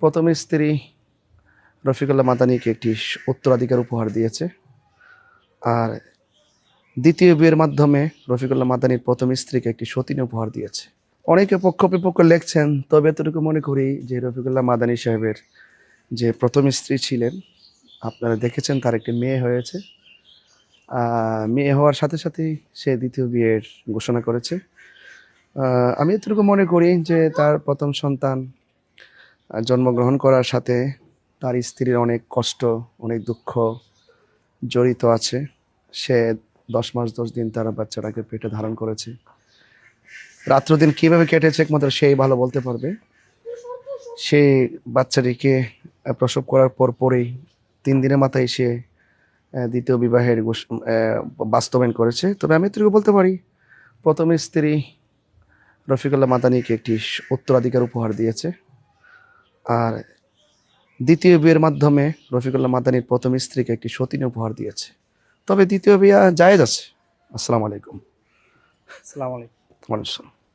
প্রথম স্ত্রী রফিকুল্লাহ মাদানীকে একটি উত্তরাধিকার উপহার দিয়েছে। আর দ্বিতীয় বিয়ের মাধ্যমে রফিকুল্লাহ মাদানীর প্রথম স্ত্রীকে একটি সতীন উপহার দিয়েছে। অনেকে পক্ষ বিপক্ষ লেখছেন, তবে এতটুকু মনে করি যে রফিকুল্লাহ মাদানী সাহেবের যে প্রথম স্ত্রী ছিলেন, আপনারা দেখেছেন তার একটি মেয়ে হয়েছে। মেয়ে হওয়ার সাথে সাথেই সে দ্বিতীয় বিয়ের ঘোষণা করেছে। আমি এতটুকু মনে করি যে তার প্রথম সন্তান জন্মগ্রহণ করার সাথে তার স্ত্রীর অনেক কষ্ট, অনেক দুঃখ জড়িত আছে। সে 10 মাস 10 দিন তার বাচ্চাটাকে পেটে ধারণ করেছে। রাত্র দিন কীভাবে কেটেছে একমাত্র সেই ভালো বলতে পারবে। সেই বাচ্চাটিকে প্রসব করার পরেই 3 দিনের মাথায় সে দ্বিতীয় বিবাহের বাস্তবায়ন করেছে। তবে আমি এটুকু বলতে পারি, প্রথম স্ত্রী রফিকুল্লাহ মাদানীকে একটি উত্তরাধিকার উপহার দিয়েছে। আর দ্বিতীয় বিয়ের মাধ্যমে রফিকুল্লাহ মাদানীর প্রথম স্ত্রীকে একটি সতীন উপহার দিয়েছে। তবে দ্বিতীয় বিয়ে জায়েজ আছে। আসসালামু আলাইকুম। আসসালামু আলাইকুম। ওয়ালাইকুম আসসালাম।